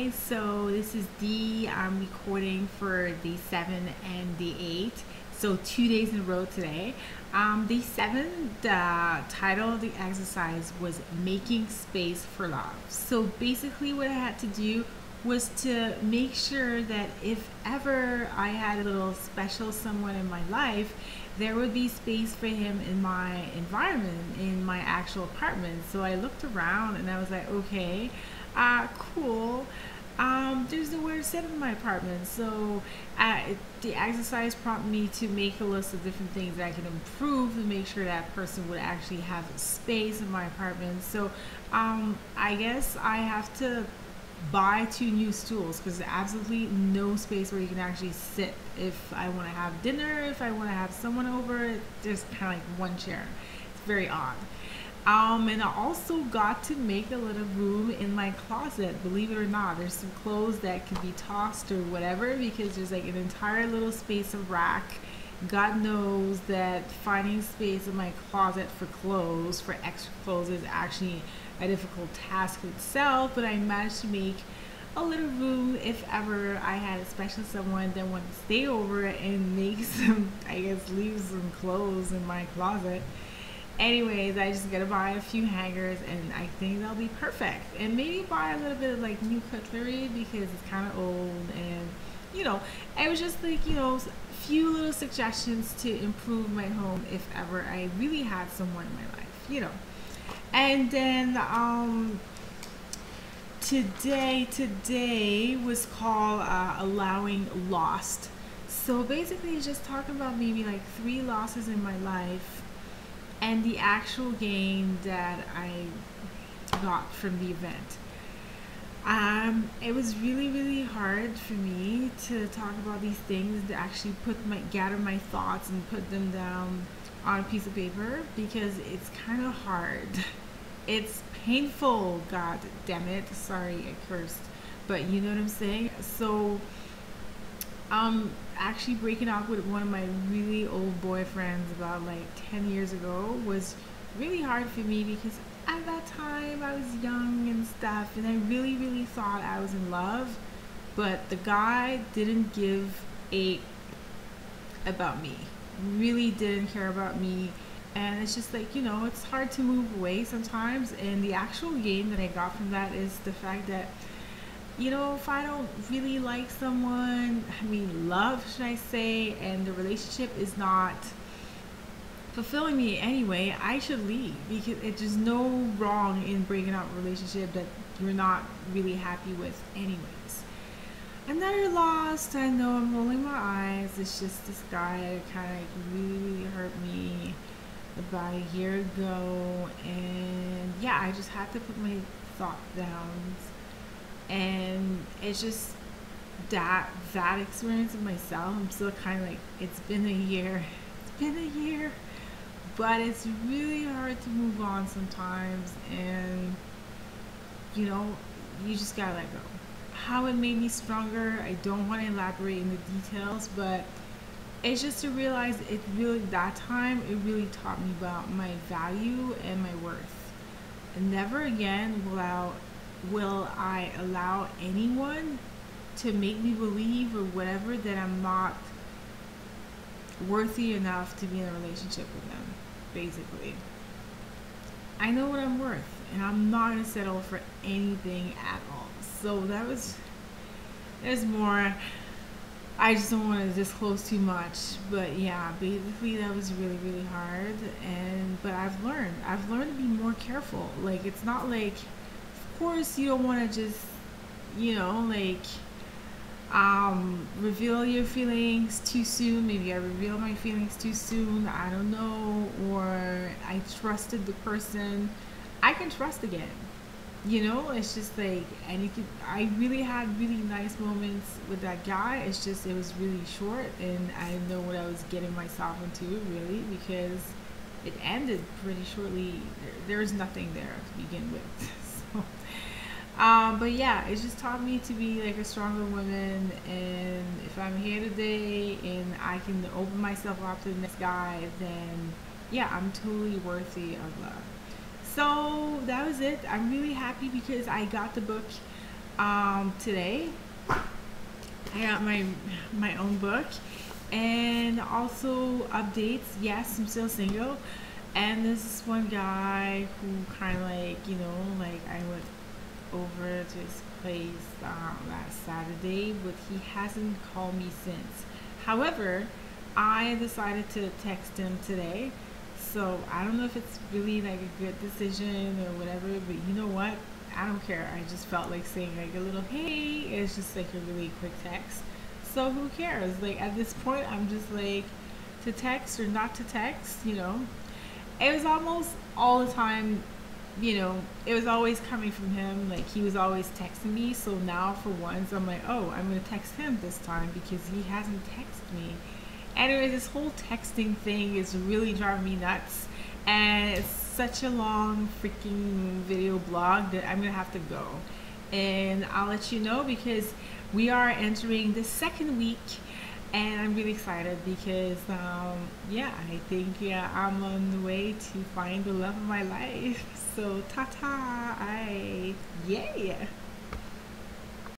guys, so this is Dee. I'm recording for day 7 and day 8, so 2 days in a row today. Day 7, the title of the exercise was Making Space for Love. So basically what I had to do was to make sure that if ever I had a little special someone in my life, there would be space for him in my environment, in my actual apartment. So I looked around and I was like, okay, cool. There's nowhere to sit in my apartment. So the exercise prompted me to make a list of different things that I can improve to make sure that person would actually have space in my apartment. So I guess I have to buy 2 new stools because there's absolutely no space where you can actually sit. If I want to have dinner, if I want to have someone over, there's kind of like one chair. It's very odd. And I also got to make a little room in my closet. Believe it or not, there's some clothes that can be tossed or whatever because there's like an entire little space of rack. God knows that finding space in my closet for clothes, for extra clothes, is actually a difficult task itself, but I managed to make a little room if ever I had a special someone that wanted to stay over and make some, I guess, leave some clothes in my closet. Anyways, I just gotta buy a few hangers and I think that'll be perfect. And maybe buy a little bit of like new cutlery because it's kind of old, and it was just like, few little suggestions to improve my home if ever I really had someone in my life. And then today was called allowing lost. So basically it's just talking about maybe like 3 losses in my life and the actual gain that I got from the event. It was really hard for me to talk about these things, to actually gather my thoughts and put them down on a piece of paper because it's kind of hard. It's painful, god damn it. Sorry, I cursed, but you know what I'm saying. So actually breaking up with one of my really old boyfriends about like 10 years ago was really hard for me because at that time I was young and stuff, and I really thought I was in love, but the guy didn't give a about me, really didn't care about me. And it's just like, it's hard to move away sometimes. And the actual gain that I got from that is the fact that, if I don't really like someone, love, should I say, and the relationship is not fulfilling me anyway, I should leave because it's just no wrong in breaking up a relationship that you're not really happy with anyways. Another loss, I know I'm rolling my eyes, it's just this guy that kind of really hurt me about a year ago, and yeah, I just had to put my thought down. And it's just that experience of myself, I'm still kind of like, it's been a year, but it's really hard to move on sometimes. And you just gotta let go. How it made me stronger, I don't want to elaborate in the details, but it's just to realize that time it really taught me about my value and my worth. And never again will I allow anyone to make me believe or whatever that I'm not worthy enough to be in a relationship with them. Basically, I know what I'm worth and I'm not going to settle for anything at all. So there's more. I just don't want to disclose too much, but yeah, basically that was really hard. But I've learned to be more careful. Like, it's not like, of course you don't want to just reveal your feelings too soon. Maybe I revealed my feelings too soon, I don't know, or I trusted the person I can trust again. It's just like, and I really had really nice moments with that guy. It's just, it was really short and I didn't know what I was getting myself into, really, because it ended pretty shortly. There was nothing there to begin with. So but yeah, it just taught me to be like a stronger woman, and if I'm here today and I can open myself up to the next guy, then yeah, I'm totally worthy of love. So that was it. I'm really happy because I got the book Today I got my own book, and also updates. Yes, I'm still single, and there's this one guy who kind of like, like I went over to his place last Saturday, but he hasn't called me since. However, I decided to text him today, so I don't know if it's really like a good decision or whatever, but you know what? I don't care. I just felt like saying like a little hey. It's just like a really quick text. So who cares? Like at this point, I'm just like to text or not to text. It was almost all the time, it was always coming from him. Like he was always texting me. So now for once, I'm like, oh, I'm going to text him this time because he hasn't texted me. Anyway, this whole texting thing is really driving me nuts. And it's such a long freaking video blog that I'm going to have to go. And I'll let you know because we are entering the second week. And I'm really excited because, yeah, I think I'm on the way to find the love of my life. So, ta-ta, yeah.